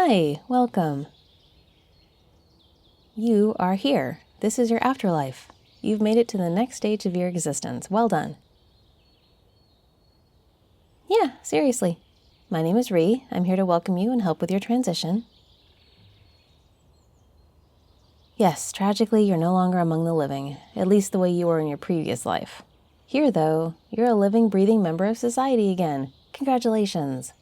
Hi, welcome. You are here. This is your afterlife. You've made it to the next stage of your existence. Well done. Yeah, seriously. My name is Ree. I'm here to welcome you and help with your transition. Yes, tragically, you're no longer among the living, at least the way you were in your previous life. Here, though, you're a living, breathing member of society again. Congratulations.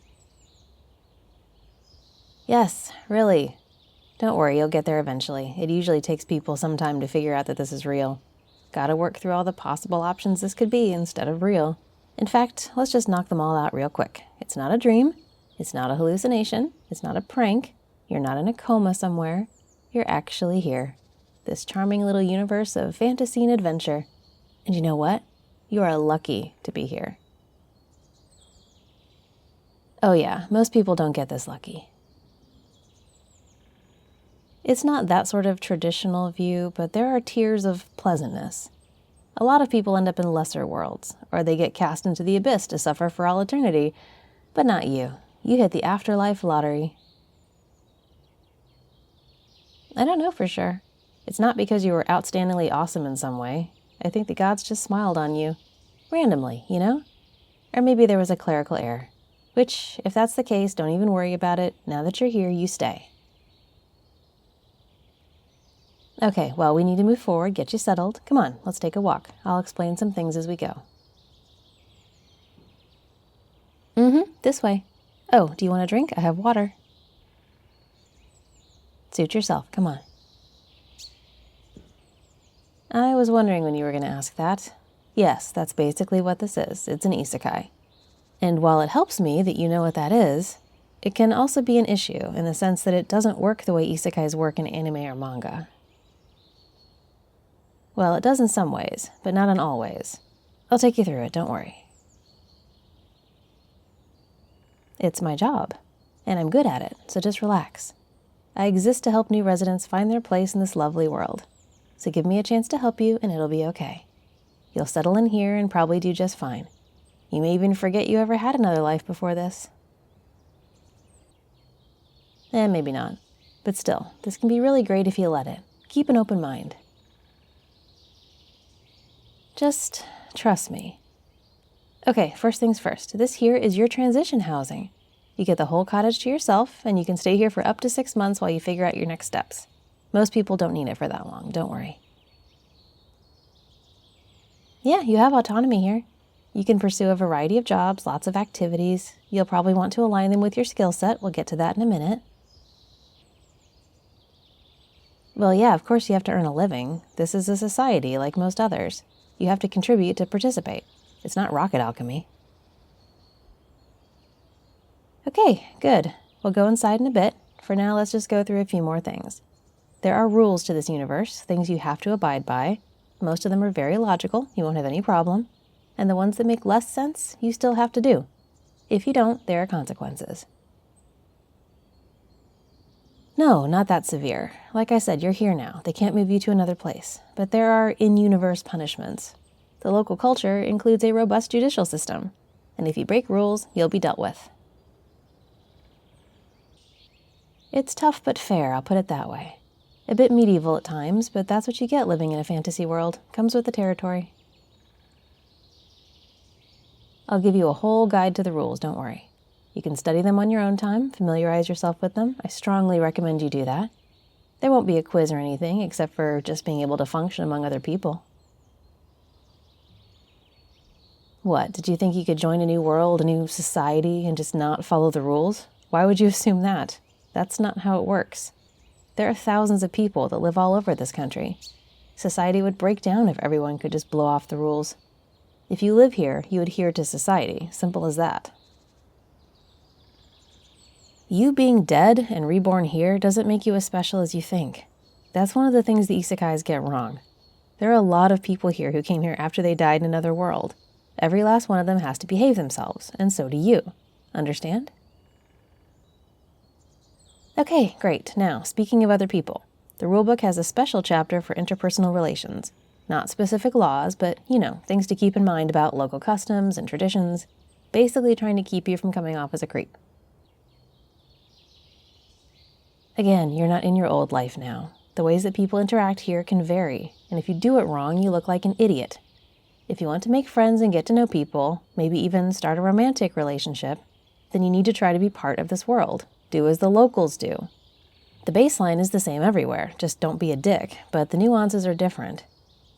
Yes, really. Don't worry, you'll get there eventually. It usually takes people some time to figure out that this is real. Gotta work through all the possible options this could be instead of real. In fact, let's just knock them all out real quick. It's not a dream. It's not a hallucination. It's not a prank. You're not in a coma somewhere. You're actually here. This charming little universe of fantasy and adventure. And you know what? You are lucky to be here. Oh yeah, most people don't get this lucky. It's not that sort of traditional view, but there are tiers of pleasantness. A lot of people end up in lesser worlds, or they get cast into the abyss to suffer for all eternity. But not you. You hit the afterlife lottery. I don't know for sure. It's not because you were outstandingly awesome in some way. I think the gods just smiled on you. Randomly, you know? Or maybe there was a clerical error. Which, if that's the case, don't even worry about it. Now that you're here, you stay. Okay, well, we need to move forward, get you settled. Come on, let's take a walk. I'll explain some things as we go. This way. Oh, do you want a drink? I have water. Suit yourself, come on. I was wondering when you were going to ask that. Yes, that's basically what this is. It's an isekai. And while it helps me that you know what that is, it can also be an issue in the sense that it doesn't work the way isekais work in anime or manga. Well, it does in some ways, but not in all ways. I'll take you through it, don't worry. It's my job, and I'm good at it, so just relax. I exist to help new residents find their place in this lovely world. So give me a chance to help you, and it'll be okay. You'll settle in here and probably do just fine. You may even forget you ever had another life before this. Maybe not. But still, this can be really great if you let it. Keep an open mind. Just trust me. Okay, first things first. This here is your transition housing. You get the whole cottage to yourself, and you can stay here for up to 6 months while you figure out your next steps. Most people don't need it for that long, don't worry. Yeah, you have autonomy here. You can pursue a variety of jobs, lots of activities. You'll probably want to align them with your skill set. We'll get to that in a minute. Well, yeah, of course you have to earn a living. This is a society like most others. You have to contribute to participate. It's not rocket alchemy. Okay, good. We'll go inside in a bit. For now, let's just go through a few more things. There are rules to this universe, things you have to abide by. Most of them are very logical. You won't have any problem. And the ones that make less sense, you still have to do. If you don't, there are consequences. No, not that severe. Like I said, you're here now. They can't move you to another place. But there are in-universe punishments. The local culture includes a robust judicial system. And if you break rules, you'll be dealt with. It's tough but fair, I'll put it that way. A bit medieval at times, but that's what you get living in a fantasy world. Comes with the territory. I'll give you a whole guide to the rules, don't worry. You can study them on your own time, familiarize yourself with them. I strongly recommend you do that. There won't be a quiz or anything, except for just being able to function among other people. What, did you think you could join a new world, a new society, and just not follow the rules? Why would you assume that? That's not how it works. There are thousands of people that live all over this country. Society would break down if everyone could just blow off the rules. If you live here, you adhere to society. Simple as that. You being dead and reborn here doesn't make you as special as you think. That's one of the things the isekais get wrong. There are a lot of people here who came here after they died in another world. Every last one of them has to behave themselves, and so do you. Understand? Okay, great. Now, speaking of other people, the rulebook has a special chapter for interpersonal relations. Not specific laws, but, you know, things to keep in mind about local customs and traditions, basically trying to keep you from coming off as a creep. Again, you're not in your old life now. The ways that people interact here can vary, and if you do it wrong, you look like an idiot. If you want to make friends and get to know people, maybe even start a romantic relationship, then you need to try to be part of this world. Do as the locals do. The baseline is the same everywhere, just don't be a dick, but the nuances are different.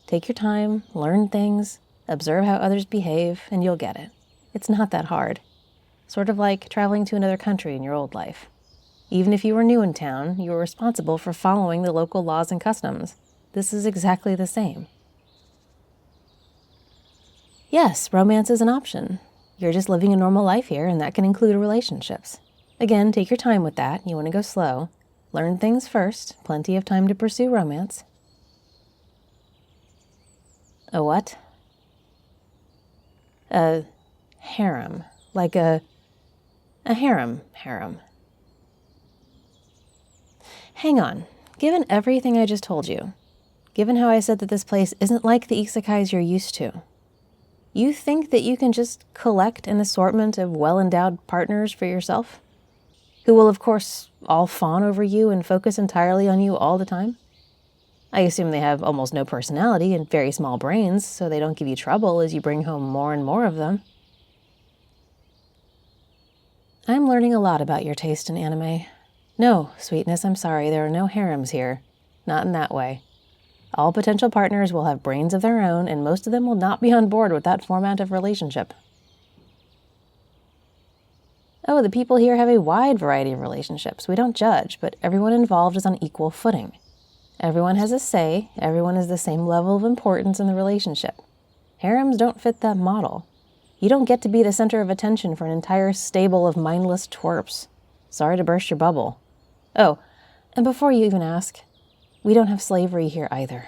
Take your time, learn things, observe how others behave, and you'll get it. It's not that hard. Sort of like traveling to another country in your old life. Even if you were new in town, you were responsible for following the local laws and customs. This is exactly the same. Yes, romance is an option. You're just living a normal life here, and that can include relationships. Again, take your time with that. You want to go slow. Learn things first. Plenty of time to pursue romance. A what? A harem. Like a harem. Hang on. Given everything I just told you, given how I said that this place isn't like the isekais you're used to, you think that you can just collect an assortment of well-endowed partners for yourself? Who will, of course, all fawn over you and focus entirely on you all the time? I assume they have almost no personality and very small brains, so they don't give you trouble as you bring home more and more of them. I'm learning a lot about your taste in anime. No, sweetness, I'm sorry, there are no harems here. Not in that way. All potential partners will have brains of their own, and most of them will not be on board with that format of relationship. Oh, the people here have a wide variety of relationships. We don't judge, but everyone involved is on equal footing. Everyone has a say, everyone is the same level of importance in the relationship. Harems don't fit that model. You don't get to be the center of attention for an entire stable of mindless twerps. Sorry to burst your bubble. Oh, and before you even ask, we don't have slavery here either.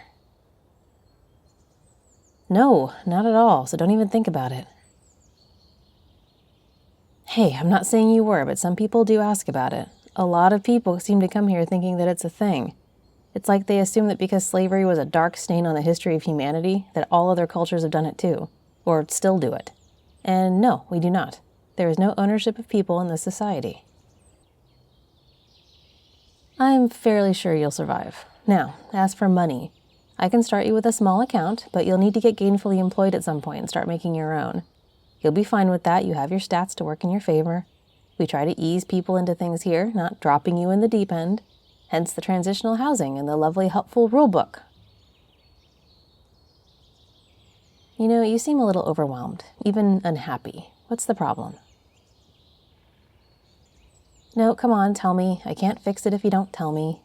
No, not at all, so don't even think about it. Hey, I'm not saying you were, but some people do ask about it. A lot of people seem to come here thinking that it's a thing. It's like they assume that because slavery was a dark stain on the history of humanity, that all other cultures have done it too, or still do it. And no, we do not. There is no ownership of people in this society. I'm fairly sure you'll survive. Now, as for money, I can start you with a small account, but you'll need to get gainfully employed at some point and start making your own. You'll be fine with that. You have your stats to work in your favor. We try to ease people into things here, not dropping you in the deep end. Hence the transitional housing and the lovely helpful rulebook. You know, you seem a little overwhelmed, even unhappy. What's the problem? No, come on, tell me. I can't fix it if you don't tell me.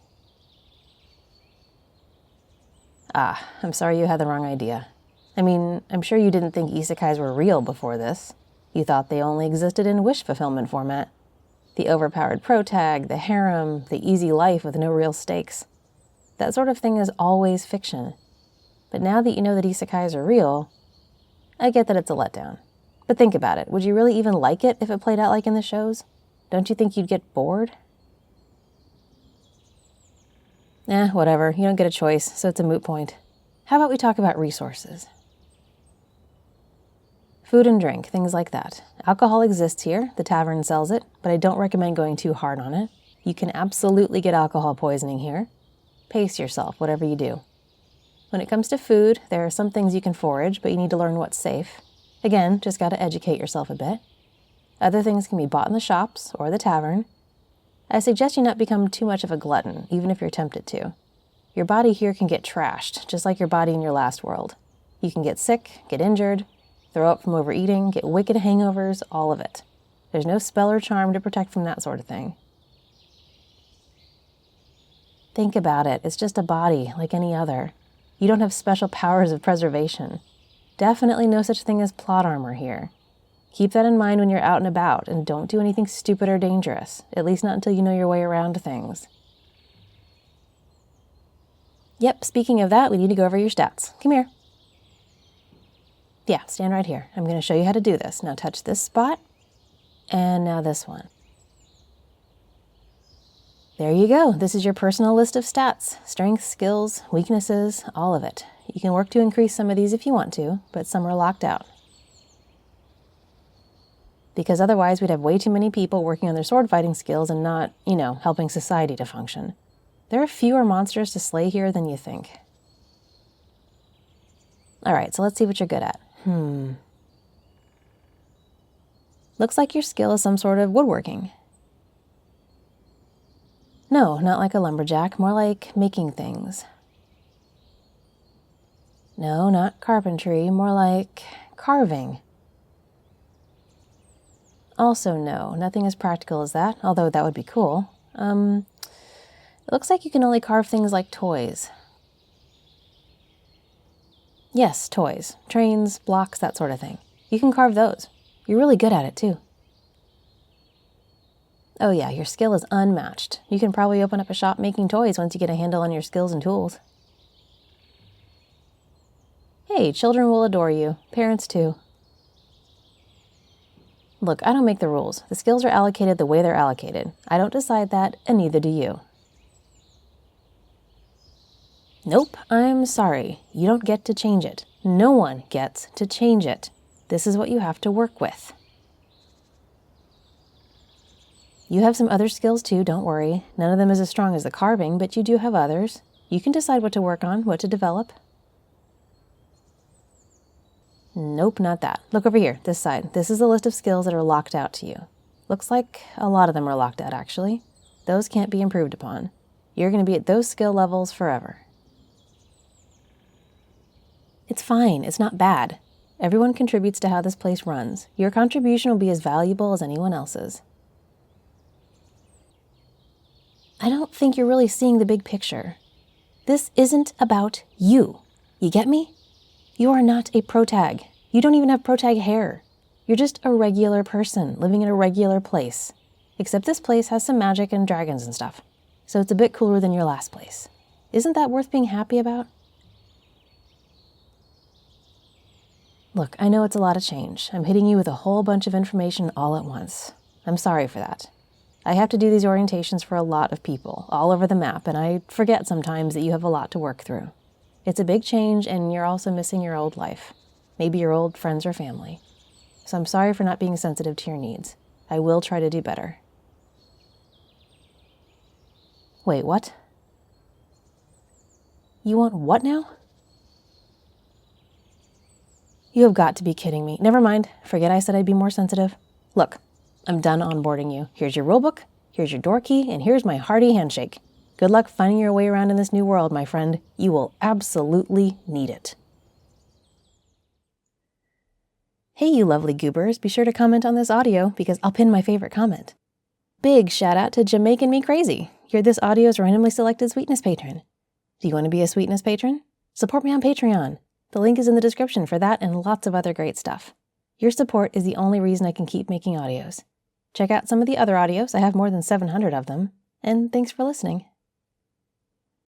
Ah, I'm sorry you had the wrong idea. I mean, I'm sure you didn't think isekais were real before this. You thought they only existed in wish fulfillment format. The overpowered protag, the harem, the easy life with no real stakes. That sort of thing is always fiction. But now that you know that isekais are real, I get that it's a letdown. But think about it. Would you really even like it if it played out like in the shows? Don't you think you'd get bored? Whatever. You don't get a choice, so it's a moot point. How about we talk about resources? Food and drink, things like that. Alcohol exists here, the tavern sells it, but I don't recommend going too hard on it. You can absolutely get alcohol poisoning here. Pace yourself, whatever you do. When it comes to food, there are some things you can forage, but you need to learn what's safe. Again, just gotta educate yourself a bit. Other things can be bought in the shops or the tavern. I suggest you not become too much of a glutton, even if you're tempted to. Your body here can get trashed, just like your body in your last world. You can get sick, get injured, throw up from overeating, get wicked hangovers, all of it. There's no spell or charm to protect from that sort of thing. Think about it. It's just a body, like any other. You don't have special powers of preservation. Definitely no such thing as plot armor here. Keep that in mind when you're out and about, and don't do anything stupid or dangerous, at least not until you know your way around things. Yep, speaking of that, we need to go over your stats. Come here. Yeah, stand right here. I'm going to show you how to do this. Now touch this spot, and now this one. There you go. This is your personal list of stats. Strengths, skills, weaknesses, all of it. You can work to increase some of these if you want to, but some are locked out. Because otherwise we'd have way too many people working on their sword fighting skills and not, helping society to function. There are fewer monsters to slay here than you think. Alright, so let's see what you're good at. Looks like your skill is some sort of woodworking. No, not like a lumberjack, more like making things. No, not carpentry, more like carving. Also no, nothing as practical as that, although that would be cool. It looks like you can only carve things like toys. Yes, toys. Trains, blocks, that sort of thing. You can carve those. You're really good at it, too. Oh yeah, your skill is unmatched. You can probably open up a shop making toys once you get a handle on your skills and tools. Hey, children will adore you. Parents, too. Look, I don't make the rules. The skills are allocated the way they're allocated. I don't decide that, and neither do you. Nope, I'm sorry. You don't get to change it. No one gets to change it. This is what you have to work with. You have some other skills too, don't worry. None of them is as strong as the carving, but you do have others. You can decide what to work on, what to develop. Nope, not that. Look over here, this side. This is a list of skills that are locked out to you. Looks like a lot of them are locked out, actually. Those can't be improved upon. You're going to be at those skill levels forever. It's fine. It's not bad. Everyone contributes to how this place runs. Your contribution will be as valuable as anyone else's. I don't think you're really seeing the big picture. This isn't about you. You get me? You are not a protag. You don't even have protag hair. You're just a regular person living in a regular place. Except this place has some magic and dragons and stuff. So it's a bit cooler than your last place. Isn't that worth being happy about? Look, I know it's a lot of change. I'm hitting you with a whole bunch of information all at once. I'm sorry for that. I have to do these orientations for a lot of people, all over the map, and I forget sometimes that you have a lot to work through. It's a big change, and you're also missing your old life. Maybe your old friends or family. So I'm sorry for not being sensitive to your needs. I will try to do better. Wait, what? You want what now? You have got to be kidding me. Never mind. Forget I said I'd be more sensitive. Look, I'm done onboarding you. Here's your rulebook, here's your door key, and here's my hearty handshake. Good luck finding your way around in this new world, my friend. You will absolutely need it. Hey, you lovely goobers. Be sure to comment on this audio because I'll pin my favorite comment. Big shout out to Jamaican Me Crazy. You're this audio's randomly selected sweetness patron. Do you want to be a sweetness patron? Support me on Patreon. The link is in the description for that and lots of other great stuff. Your support is the only reason I can keep making audios. Check out some of the other audios. I have more than 700 of them. And thanks for listening.